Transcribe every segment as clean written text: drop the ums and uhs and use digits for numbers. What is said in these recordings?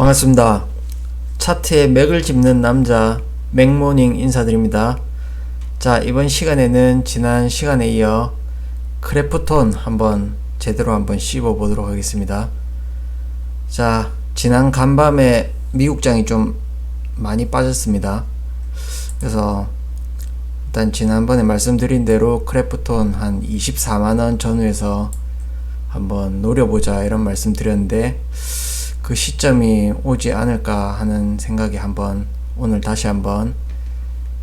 반갑습니다. 차트에 맥을 짚는 남자 맥모닝 인사드립니다. 자, 이번 시간에는 지난 시간에 이어 크래프톤 한번 제대로 한번 씹어 보도록 하겠습니다. 자, 지난 간밤에 미국장이 좀 많이 빠졌습니다. 그래서 일단 지난번에 말씀드린 대로 크래프톤 한 24만원 전후에서 한번 노려보자 이런 말씀 드렸는데, 그 시점이 오지 않을까 하는 생각에 한번 오늘 다시 한번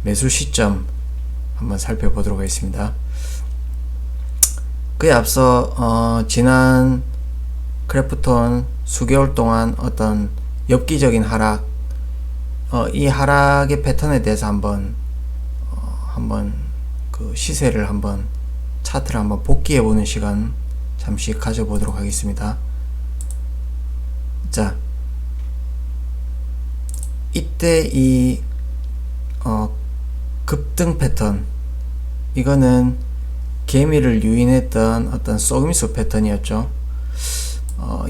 매수 시점 한번 살펴보도록 하겠습니다. 그에 앞서 지난 크래프톤 수개월 동안 어떤 엽기적인 하락, 이 하락의 패턴에 대해서 한번 그 시세를 한번 차트를 한번 복귀해 보는 시간 잠시 가져보도록 하겠습니다. 자, 이때 이 급등 패턴, 이거는 개미를 유인했던 어떤 속임수 패턴이었죠.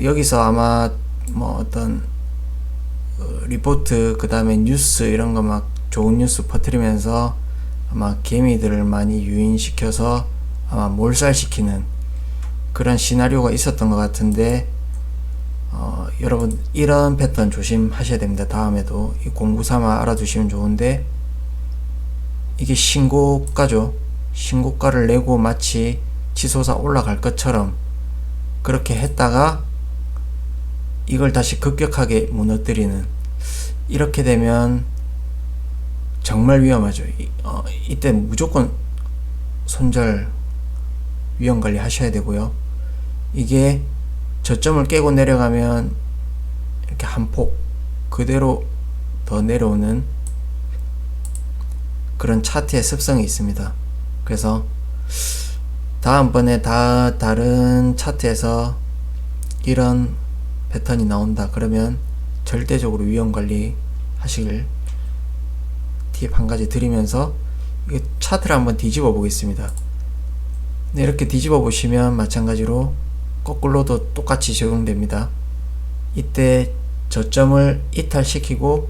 여기서 아마 뭐 어떤 리포트, 그 다음에 뉴스 이런 거 막 좋은 뉴스 퍼뜨리면서 아마 개미들을 많이 유인시켜서 아마 몰살시키는 그런 시나리오가 있었던 것 같은데, 여러분 이런 패턴 조심하셔야 됩니다. 다음에도 이 공부 삼아 알아두시면 좋은데, 이게 신고가죠. 신고가를 내고 마치 치솟아 올라갈 것처럼 그렇게 했다가 이걸 다시 급격하게 무너뜨리는, 이렇게 되면 정말 위험하죠. 이때 무조건 손절 위험관리 하셔야 되고요. 이게 저점을 깨고 내려가면 이렇게 한 폭 그대로 더 내려오는 그런 차트의 습성이 있습니다. 그래서 다음번에 다른 차트에서 이런 패턴이 나온다 그러면 절대적으로 위험관리 하시길 팁 한 가지 드리면서 이 차트를 한번 뒤집어 보겠습니다. 네, 이렇게 뒤집어 보시면 마찬가지로 거꾸로도 똑같이 적용됩니다. 이때 저점을 이탈시키고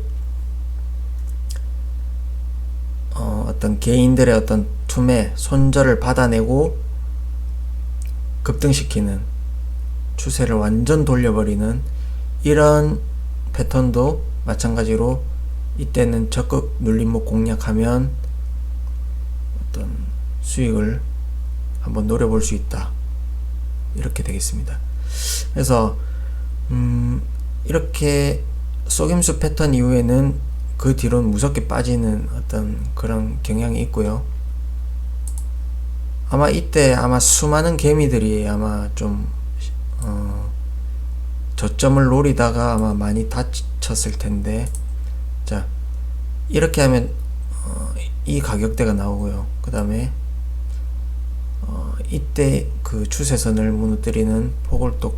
어떤 개인들의 어떤 투매, 손절을 받아내고 급등시키는, 추세를 완전 돌려버리는 이런 패턴도 마찬가지로 이때는 적극 눌림목 공략하면 어떤 수익을 한번 노려볼 수 있다, 이렇게 되겠습니다. 그래서 이렇게 속임수 패턴 이후에는 그 뒤로는 무섭게 빠지는 어떤 그런 경향이 있고요. 아마 이때 아마 수많은 개미들이 아마 좀 저점을 노리다가 아마 많이 다쳤을 텐데, 자, 이렇게 하면 이 가격대가 나오고요. 그 다음에 이때 그 추세선을 무너뜨리는 폭을 또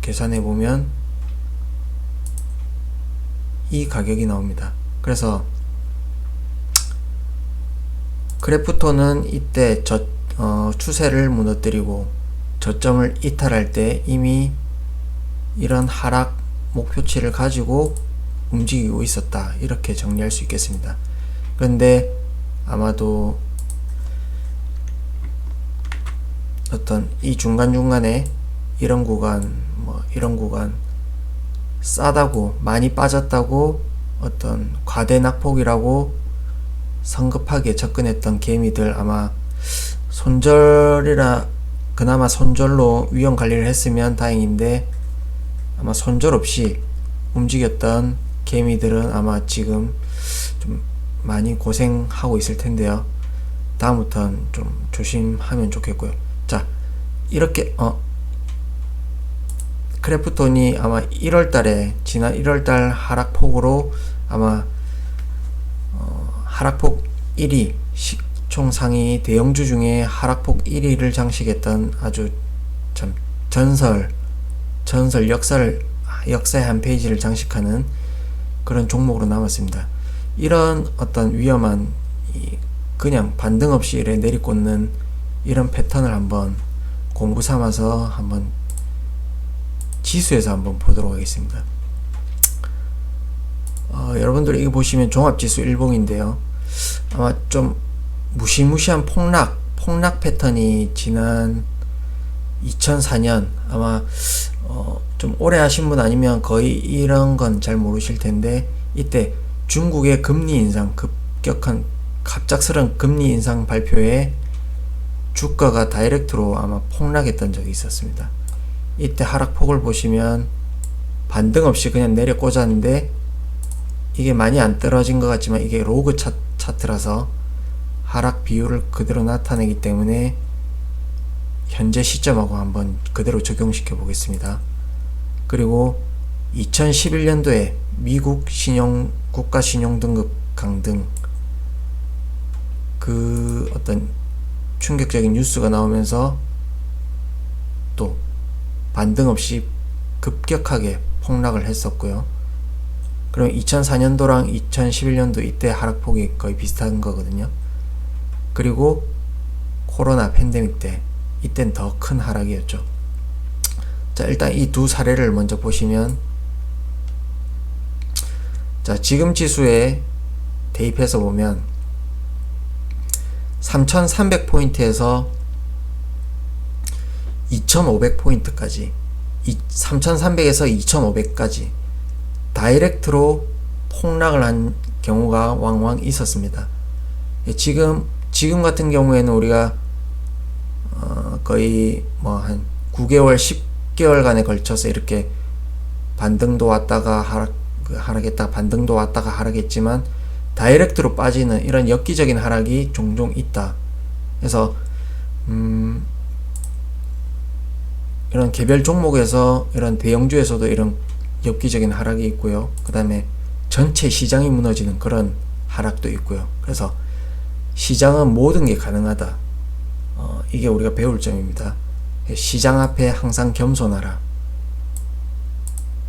계산해 보면 이 가격이 나옵니다. 그래서 크래프톤은 이때 추세를 무너뜨리고 저점을 이탈할 때 이미 이런 하락 목표치를 가지고 움직이고 있었다, 이렇게 정리할 수 있겠습니다. 그런데 아마도 어떤 이 중간중간에 이런 구간, 이런 구간 싸다고 많이 빠졌다고 어떤 과대 낙폭이라고 성급하게 접근했던 개미들, 아마 손절이라 그나마 손절로 위험 관리를 했으면 다행인데, 아마 손절 없이 움직였던 개미들은 아마 지금 좀 많이 고생하고 있을 텐데요. 다음부터는 좀 조심하면 좋겠고요. 자, 이렇게 크래프톤이 아마 1월달에 지난 1월달 하락폭으로 아마 하락폭 1위, 시총 상위 대형주 중에 하락폭 1위를 장식했던 아주 참 전설 역사의 한 페이지를 장식하는 그런 종목으로 남았습니다. 이런 어떤 위험한 그냥 반등 없이 이래 내리꽂는 이런 패턴을 한번 공부 삼아서 한번 지수에서 한번 보도록 하겠습니다. 여러분들 이거 보시면 종합지수 일봉인데요. 아마 좀 무시무시한 폭락 패턴이 지난 2004년 아마 좀 오래 하신 분 아니면 거의 이런 건 잘 모르실 텐데, 이때 중국의 금리 인상, 급격한 갑작스런 금리 인상 발표에 주가가 다이렉트로 아마 폭락했던 적이 있었습니다. 이때 하락폭을 보시면 반등 없이 그냥 내려 꽂았는데, 이게 많이 안 떨어진 것 같지만 이게 로그 차트라서 하락 비율을 그대로 나타내기 때문에 현재 시점하고 한번 그대로 적용시켜 보겠습니다. 그리고 2011년도에 미국 국가 신용 등급 강등, 그 어떤 충격적인 뉴스가 나오면서 또 반등 없이 급격하게 폭락을 했었고요. 그럼 2004년도랑 2011년도 이때 하락폭이 거의 비슷한 거거든요. 그리고 코로나 팬데믹 때, 이땐 더 큰 하락이었죠. 자, 일단 이 두 사례를 먼저 보시면, 자, 지금 지수에 대입해서 보면 3300포인트에서 2500포인트까지, 3300에서 2500까지 다이렉트로 폭락을 한 경우가 왕왕 있었습니다. 지금 같은 경우에는 우리가 거의 뭐 한 9개월, 10개월간에 걸쳐서 이렇게 반등도 왔다가 하락했다가 반등도 왔다가 하락했지만 다이렉트로 빠지는 이런 엽기적인 하락이 종종 있다. 그래서 이런 개별 종목에서, 이런 대형주에서도 이런 엽기적인 하락이 있고요. 그 다음에 전체 시장이 무너지는 그런 하락도 있고요. 그래서 시장은 모든 게 가능하다. 이게 우리가 배울 점입니다. 시장 앞에 항상 겸손하라.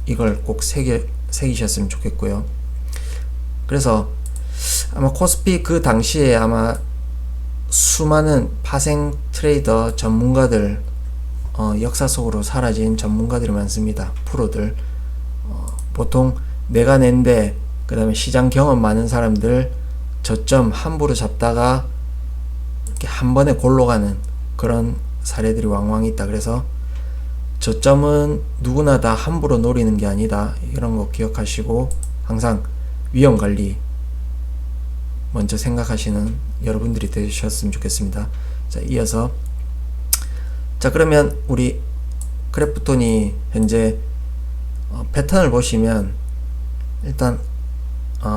이걸 꼭 새기셨으면 좋겠고요. 그래서 아마 코스피 그 당시에 아마 수많은 파생 트레이더 전문가들, 역사 속으로 사라진 전문가들이 많습니다. 프로들. 보통 내가 낸데, 그 다음에 시장 경험 많은 사람들 저점 함부로 잡다가 이렇게 한 번에 골로 가는 그런 사례들이 왕왕 있다. 그래서 저점은 누구나 다 함부로 노리는 게 아니다. 이런 거 기억하시고 항상 위험 관리 먼저 생각하시는 여러분들이 되셨으면 좋겠습니다. 자, 이어서, 자, 그러면 우리 크래프톤이 현재 패턴을 보시면 일단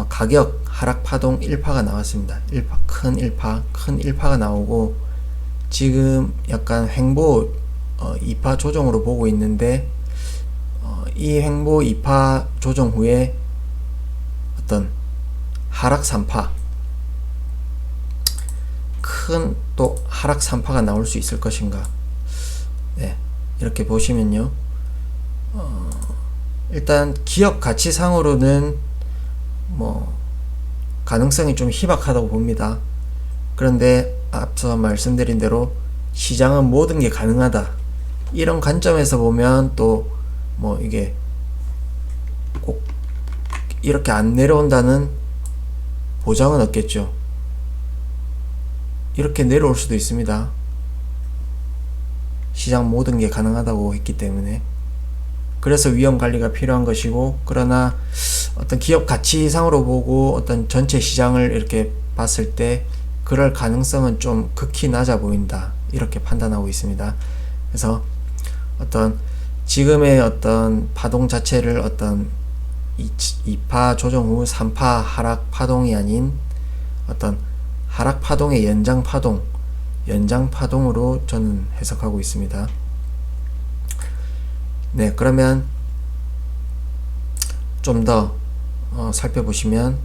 가격 하락 파동 1파가 나왔습니다. 큰 1파가 나오고, 지금 약간 횡보 2파 조정으로 보고 있는데, 이 횡보 2파 조정 후에 어떤 하락 3파, 큰 또 하락 3파가 나올 수 있을 것인가. 네, 이렇게 보시면요, 일단 기업 가치상으로는 뭐 가능성이 좀 희박하다고 봅니다. 그런데 앞서 말씀드린 대로 시장은 모든 게 가능하다. 이런 관점에서 보면 또 뭐 이게 꼭 이렇게 안 내려온다는 보장은 없겠죠. 이렇게 내려올 수도 있습니다. 시장 모든 게 가능하다고 했기 때문에. 그래서 위험 관리가 필요한 것이고, 그러나 어떤 기업 가치상으로 보고 어떤 전체 시장을 이렇게 봤을 때 그럴 가능성은 좀 극히 낮아 보인다. 이렇게 판단하고 있습니다. 그래서 어떤 지금의 어떤 파동 자체를 어떤 2파 조정 후 3파 하락 파동이 아닌 어떤 하락 파동의 연장 파동으로 저는 해석하고 있습니다. 네, 그러면 좀 더 살펴보시면,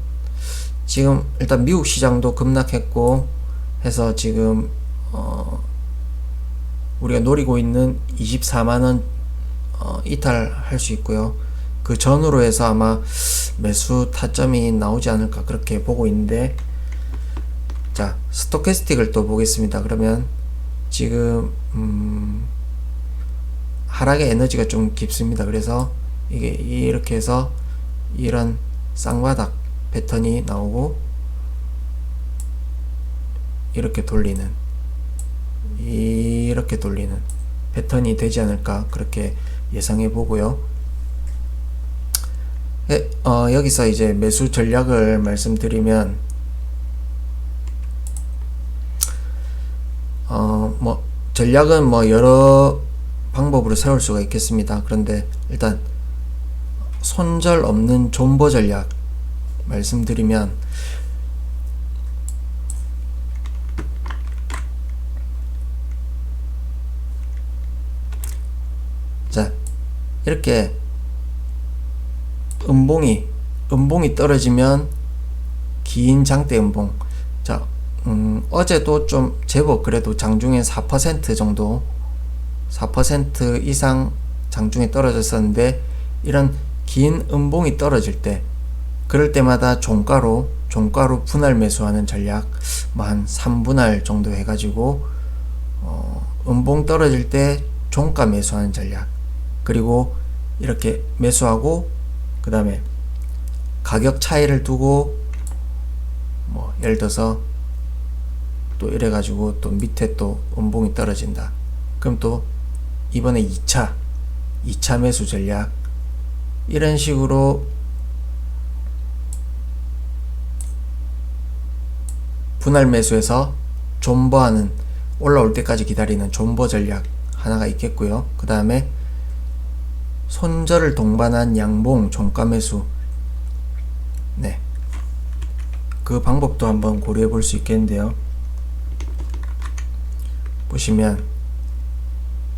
지금 일단 미국 시장도 급락했고 해서 지금 우리가 노리고 있는 24만원 이탈할 수 있고요. 그 전후로 해서 아마 매수 타점이 나오지 않을까 그렇게 보고 있는데, 자, 스토캐스틱을 또 보겠습니다. 그러면 지금 하락의 에너지가 좀 깊습니다. 그래서 이게 이렇게 해서 이런 쌍바닥 패턴이 나오고 이렇게 돌리는 패턴이 되지 않을까 그렇게 예상해 보고요. 여기서 이제 매수 전략을 말씀드리면 전략은 여러 방법으로 세울 수가 있겠습니다. 그런데 일단 손절 없는 존버 전략 말씀드리면, 자, 이렇게 음봉이 떨어지면 긴 장대 음봉. 자, 어제도 좀 제법 그래도 장중에 4% 정도, 4% 이상 장중에 떨어졌었는데, 이런 긴 음봉이 떨어질 때, 그럴 때마다 종가로 분할 매수하는 전략, 한 3분할 정도 해가지고 음봉 떨어질 때 종가 매수하는 전략, 그리고 이렇게 매수하고 그 다음에 가격 차이를 두고 예를 들어서 또 이래가지고 또 밑에 또 음봉이 떨어진다. 그럼 또 이번에 2차 매수 전략, 이런 식으로 분할 매수해서 존버하는, 올라올 때까지 기다리는 존버 전략 하나가 있겠고요. 그 다음에 손절을 동반한 양봉 종가 매수, 네, 그 방법도 한번 고려해 볼 수 있겠는데요. 보시면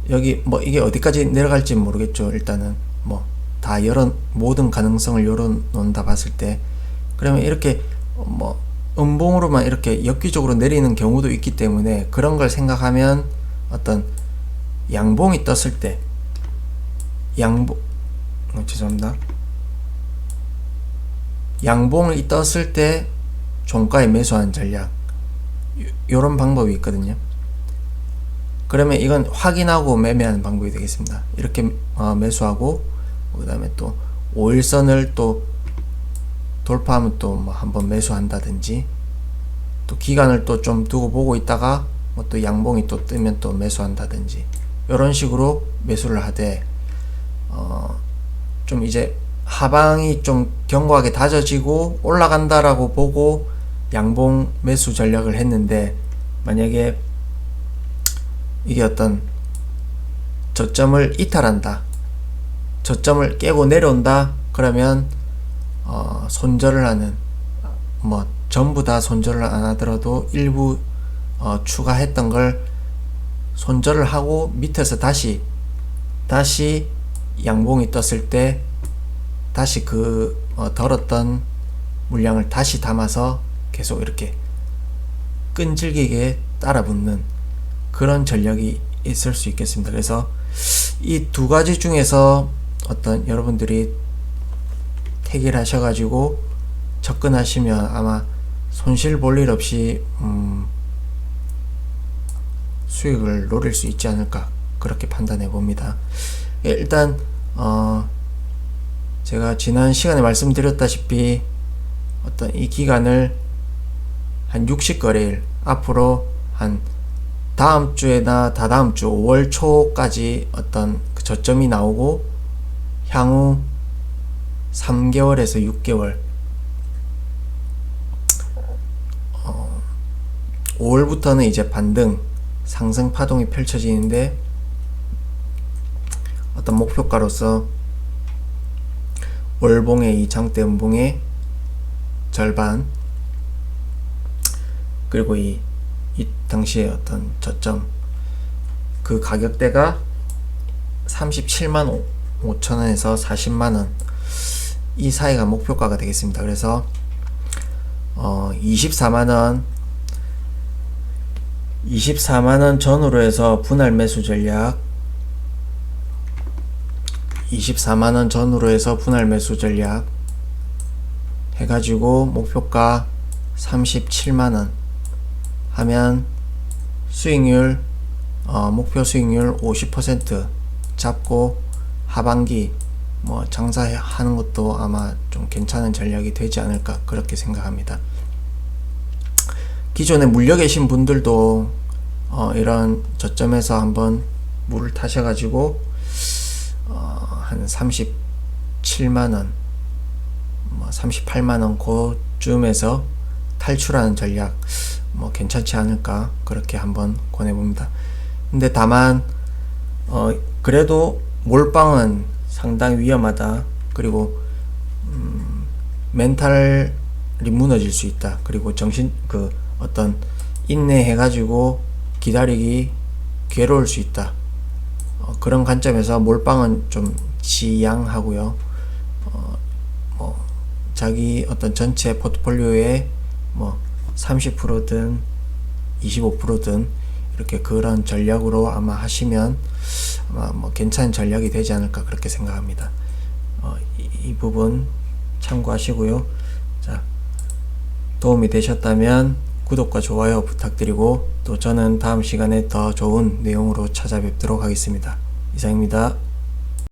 여기 이게 어디까지 내려갈지 모르겠죠. 일단은 다 모든 가능성을 열어놓는다 봤을 때, 그러면 이렇게 음봉으로만 이렇게 엽기적으로 내리는 경우도 있기 때문에, 그런 걸 생각하면 어떤 양봉이 떴을 때, 양봉이 떴을 때 종가에 매수하는 전략, 요런 방법이 있거든요. 그러면 이건 확인하고 매매하는 방법이 되겠습니다. 이렇게 매수하고, 그 다음에 또 5일선을 또 돌파하면 또 한번 매수한다든지, 또 기간을 또 좀 두고 보고 있다가 또 양봉이 또 뜨면 또 매수한다든지, 이런 식으로 매수를 하되, 좀 이제 하방이 좀 견고하게 다져지고 올라간다라고 보고 양봉 매수 전략을 했는데, 만약에 이게 어떤 저점을 이탈한다, 저점을 깨고 내려온다, 그러면 손절을 하는, 전부 다 손절을 안 하더라도 일부 추가했던 걸 손절을 하고 밑에서 다시 양봉이 떴을 때 다시 덜었던 물량을 다시 담아서 계속 이렇게 끈질기게 따라붙는 그런 전략이 있을 수 있겠습니다. 그래서 이 두 가지 중에서 어떤 여러분들이 택일 하셔가지고 접근하시면 아마 손실 볼 일 없이 수익을 노릴 수 있지 않을까 그렇게 판단해 봅니다. 일단 제가 지난 시간에 말씀드렸다시피 어떤 이 기간을 한 60거래일, 앞으로 한 다음 주에나 다다음 주 5월 초까지 어떤 그 저점이 나오고, 향후 3개월에서 6개월, 5월부터는 이제 반등 상승 파동이 펼쳐지는데, 어떤 목표가로서 월봉의 이 장대 음봉의 절반, 그리고 이 당시에 어떤 저점 그 가격대가 37만 5천원에서 40만원 이 사이가 목표가가 되겠습니다. 그래서 24만원 전후로 해서 분할 매수 전략, 24만원 전후로 해서 분할 매수 전략 해가지고 목표가 37만원 하면 수익률, 목표 수익률 50% 잡고, 하반기 뭐 장사하는 것도 아마 좀 괜찮은 전략이 되지 않을까 그렇게 생각합니다. 기존에 물려 계신 분들도 이런 저점에서 한번 물을 타셔가지고 한 37만원, 뭐 38만원 그쯤에서 탈출하는 전략 뭐 괜찮지 않을까 그렇게 한번 권해봅니다. 근데 다만 그래도 몰빵은 상당히 위험하다. 그리고 멘탈이 무너질 수 있다. 그리고 어떤 인내해가지고 기다리기 괴로울 수 있다. 그런 관점에서 몰빵은 좀 지양하고요. 뭐 자기 어떤 전체 포트폴리오에 뭐 30%든 25%든 이렇게 그런 전략으로 아마 하시면 아마 뭐 괜찮은 전략이 되지 않을까 그렇게 생각합니다. 이 부분 참고하시고요. 자, 도움이 되셨다면 구독과 좋아요 부탁드리고 또 저는 다음 시간에 더 좋은 내용으로 찾아뵙도록 하겠습니다. 이상입니다.